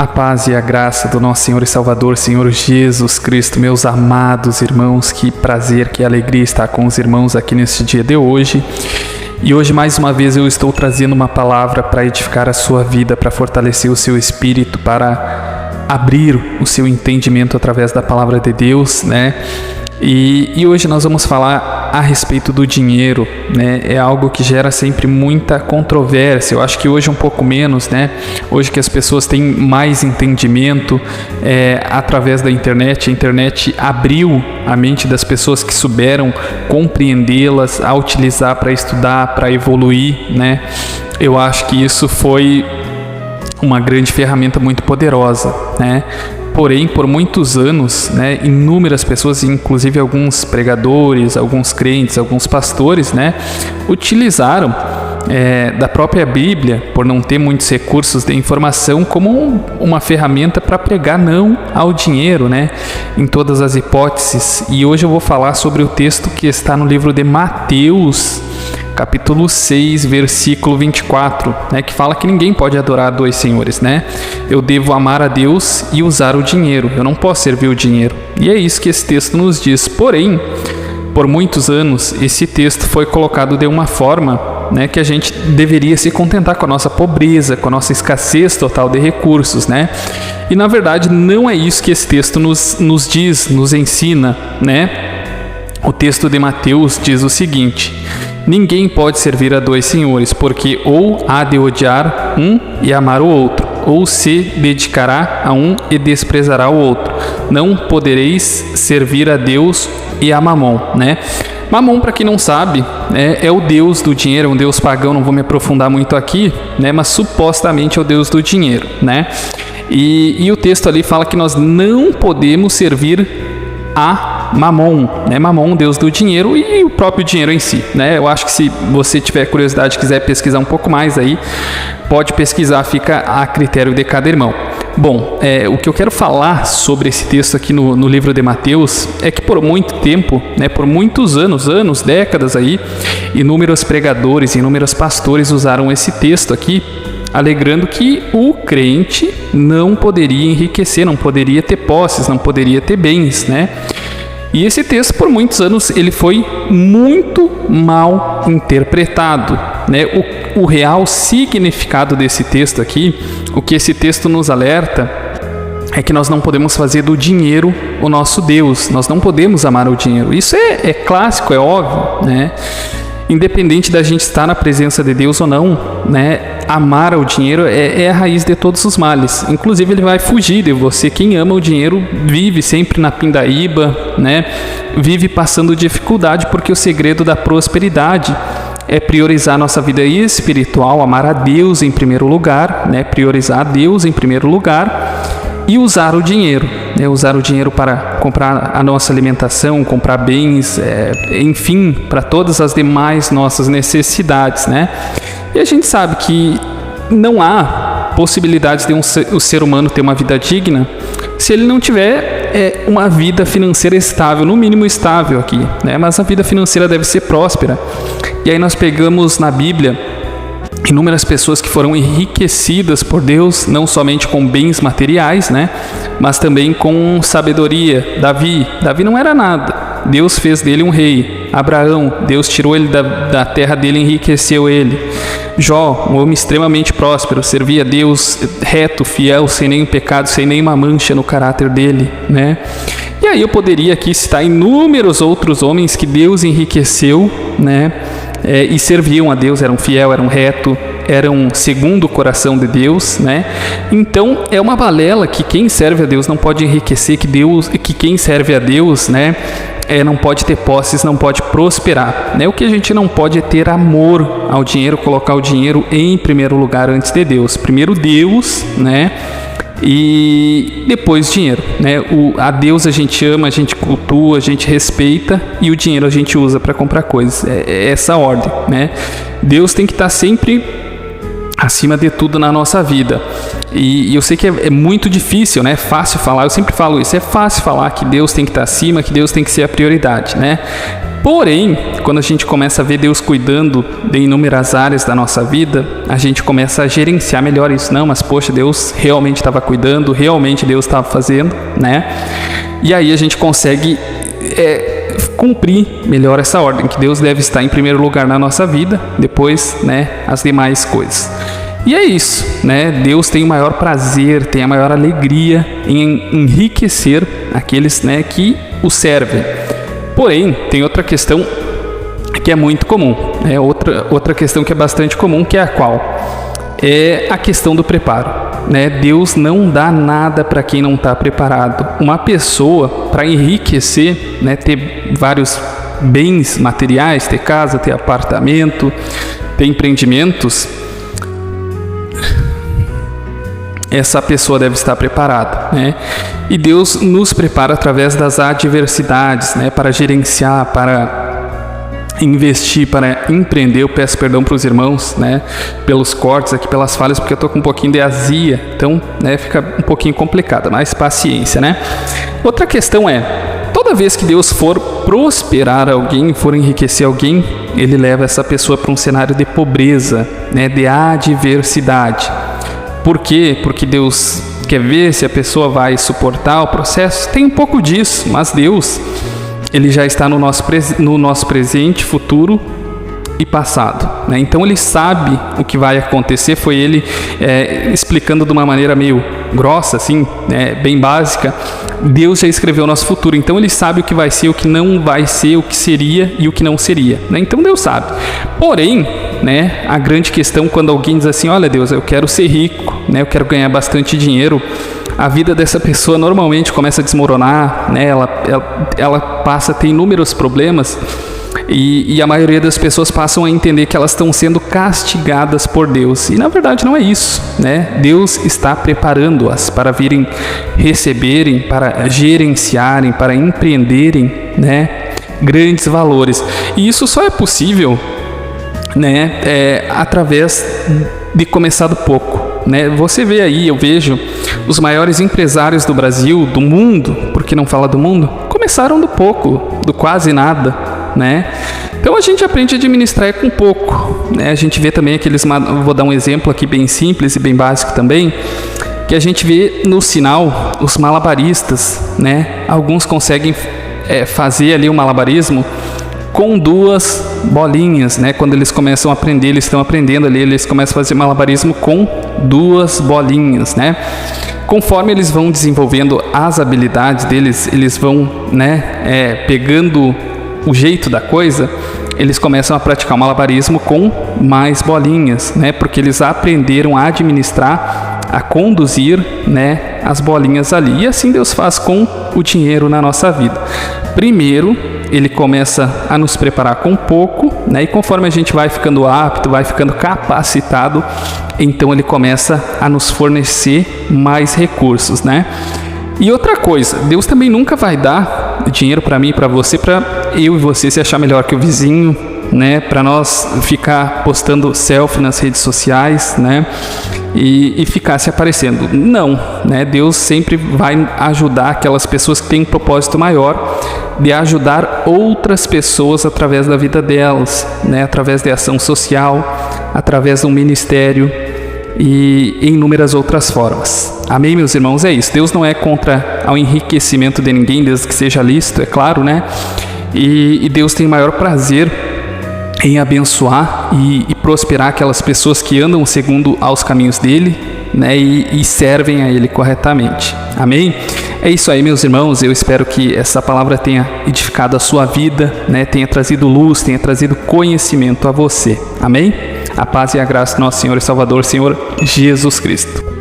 A paz e a graça do nosso Senhor e Salvador, Senhor Jesus Cristo, meus amados irmãos, que prazer, que alegria estar com os irmãos aqui neste dia de hoje. E hoje, mais uma vez, eu estou trazendo uma palavra para edificar a sua vida, para fortalecer o seu espírito, para abrir o seu entendimento através da palavra de Deus, né? E hoje nós vamos falar a respeito do dinheiro, né? É algo que gera sempre muita controvérsia. Eu acho que hoje um pouco menos, né? Hoje que as pessoas têm mais entendimento através da internet. A internet abriu a mente das pessoas que souberam compreendê-las, a utilizar para estudar, para evoluir, né? Eu acho que isso foi uma grande ferramenta muito poderosa, né? Porém, por muitos anos, né, inúmeras pessoas, inclusive alguns pregadores, alguns crentes, alguns pastores, né, utilizaram da própria Bíblia, por não ter muitos recursos de informação, como uma ferramenta para pregar não ao dinheiro, né, em todas as hipóteses. E hoje eu vou falar sobre o texto que está no livro de Mateus, capítulo 6, versículo 24, né, que fala que ninguém pode adorar a dois senhores, né? Eu devo amar a Deus e usar o dinheiro. Eu não posso servir o dinheiro. E é isso que esse texto nos diz. Porém, por muitos anos, esse texto foi colocado de uma forma, né, que a gente deveria se contentar com a nossa pobreza, com a nossa escassez total de recursos, né? E, na verdade, não é isso que esse texto nos diz, nos ensina, né? O texto de Mateus diz o seguinte: ninguém pode servir a dois senhores, porque ou há de odiar um e amar o outro, ou se dedicará a um e desprezará o outro. Não podereis servir a Deus e a Mamon, né? Mamon, para quem não sabe, é o deus do dinheiro, é um deus pagão, não vou me aprofundar muito aqui, né? Mas supostamente é o deus do dinheiro, né? E o texto ali fala que nós não podemos servir a Mamon, né? Mamon, deus do dinheiro, e o próprio dinheiro em si, né? Eu acho que se você tiver curiosidade, quiser pesquisar um pouco mais aí, pode pesquisar, fica a critério de cada irmão. Bom, o que eu quero falar sobre esse texto aqui no livro de Mateus é que por muito tempo, né, por muitos anos, décadas aí, inúmeros pregadores, inúmeros pastores usaram esse texto aqui, alegando que o crente não poderia enriquecer, não poderia ter posses, não poderia ter bens, né? E esse texto, por muitos anos, ele foi muito mal interpretado, né? O real significado desse texto aqui, o que esse texto nos alerta, é que nós não podemos fazer do dinheiro o nosso Deus, nós não podemos amar o dinheiro. Isso é clássico, é óbvio, né? Independente da gente estar na presença de Deus ou não, né? Amar o dinheiro é a raiz de todos os males. Inclusive, ele vai fugir de você. Quem ama o dinheiro vive sempre na pindaíba, né? Vive passando dificuldade, porque o segredo da prosperidade é priorizar a nossa vida espiritual, amar a Deus em primeiro lugar, né? Priorizar a Deus em primeiro lugar e usar o dinheiro, né? Usar o dinheiro para comprar a nossa alimentação, comprar bens, enfim, para todas as demais nossas necessidades, né? E a gente sabe que não há possibilidades de o ser humano ter uma vida digna se ele não tiver uma vida financeira estável, no mínimo estável aqui, né? Mas a vida financeira deve ser próspera. E aí nós pegamos na Bíblia inúmeras pessoas que foram enriquecidas por Deus, não somente com bens materiais, né? Mas também com sabedoria. Davi não era nada, Deus fez dele um rei. Abraão, Deus tirou ele da terra dele e enriqueceu ele. Jó, um homem extremamente próspero, servia a Deus reto, fiel, sem nenhum pecado, sem nenhuma mancha no caráter dele, né? E aí eu poderia aqui citar inúmeros outros homens que Deus enriqueceu, né? E serviam a Deus, eram fiel, eram reto, eram segundo o coração de Deus, né? Então é uma balela que quem serve a Deus não pode enriquecer, que quem serve a Deus, né, não pode ter posses, não pode prosperar, né? O que a gente não pode é ter amor ao dinheiro, colocar o dinheiro em primeiro lugar antes de Deus. Primeiro Deus, né? E depois dinheiro, né? A Deus a gente ama, a gente cultua, a gente respeita, e o dinheiro a gente usa para comprar coisas. É essa a ordem, né? Deus tem que estar sempre acima de tudo na nossa vida. E eu sei que é muito difícil, né? É fácil falar, eu sempre falo isso, é fácil falar que Deus tem que estar acima, que Deus tem que ser a prioridade, né? Porém, quando a gente começa a ver Deus cuidando de inúmeras áreas da nossa vida, a gente começa a gerenciar melhor isso. Não, mas poxa, Deus realmente estava cuidando, realmente Deus estava fazendo, né? E aí a gente consegue cumprir melhor essa ordem, que Deus deve estar em primeiro lugar na nossa vida, depois, né, as demais coisas. E é isso, né? Deus tem o maior prazer, tem a maior alegria em enriquecer aqueles, né, que o servem. Porém, tem outra questão que é muito comum, né? Outra questão que é bastante comum, que é a qual? É a questão do preparo, né? Deus não dá nada para quem não está preparado. Uma pessoa, para enriquecer, né, ter vários bens materiais, ter casa, ter apartamento, ter empreendimentos, essa pessoa deve estar preparada, né? E Deus nos prepara através das adversidades, né? Para gerenciar, para investir, para empreender. Eu peço perdão para os irmãos, né? Pelos cortes aqui, pelas falhas, porque eu estou com um pouquinho de azia, então, né, fica um pouquinho complicado, mas paciência, né? Outra questão é, toda vez que Deus for prosperar alguém, for enriquecer alguém, Ele leva essa pessoa para um cenário de pobreza, né? De adversidade. Por quê? Porque Deus quer ver se a pessoa vai suportar o processo. Tem um pouco disso, mas Deus, Ele já está no nosso presente, futuro e passado, né? Então Ele sabe o que vai acontecer. Foi Ele explicando de uma maneira meio grossa, assim, né, bem básica. Deus já escreveu o nosso futuro, então Ele sabe o que vai ser, o que não vai ser, o que seria e o que não seria, né? Então Deus sabe. Porém, né, a grande questão, quando alguém diz assim, olha Deus, eu quero ser rico, né, eu quero ganhar bastante dinheiro, a vida dessa pessoa normalmente começa a desmoronar, né? Ela passa a ter inúmeros problemas. E a maioria das pessoas passam a entender que elas estão sendo castigadas por Deus. E na verdade não é isso, né? Deus está preparando-as para virem receberem, para gerenciarem, para empreenderem, né, grandes valores. E isso só é possível, né, através de começar do pouco. Né? Você vê aí, eu vejo os maiores empresários do Brasil, do mundo, por que não falar do mundo, começaram do pouco, do quase nada, né? Então a gente aprende a administrar com pouco, né? A gente vê também aqueles, vou dar um exemplo aqui bem simples e bem básico também, que a gente vê no sinal os malabaristas, né? Alguns conseguem fazer ali o malabarismo com 2 bolinhas, né? Quando eles começam a aprender, eles estão aprendendo ali, eles começam a fazer malabarismo com 2 bolinhas, né? Conforme eles vão desenvolvendo as habilidades deles, eles vão, né, pegando o jeito da coisa, eles começam a praticar o malabarismo com mais bolinhas, né? Porque eles aprenderam a administrar, a conduzir, né, as bolinhas ali. E assim Deus faz com o dinheiro na nossa vida. Primeiro, Ele começa a nos preparar com pouco, né? E conforme a gente vai ficando apto, vai ficando capacitado, então Ele começa a nos fornecer mais recursos, né? E outra coisa, Deus também nunca vai dar dinheiro para mim e para você, para eu e você se achar melhor que o vizinho, né? Para nós ficar postando selfie nas redes sociais, né? E ficar se aparecendo. Não, né? Deus sempre vai ajudar aquelas pessoas que têm um propósito maior de ajudar outras pessoas através da vida delas, né? Através de ação social, através de um ministério e em inúmeras outras formas. Amém, meus irmãos? É isso. Deus não é contra o enriquecimento de ninguém, desde que seja lícito, é claro, né? E Deus tem maior prazer em abençoar e prosperar aquelas pessoas que andam segundo aos caminhos dele, né, e servem a ele corretamente. Amém? É isso aí, meus irmãos. Eu espero que essa palavra tenha edificado a sua vida, né, tenha trazido luz, tenha trazido conhecimento a você. Amém? A paz e a graça do nosso Senhor e Salvador, Senhor Jesus Cristo.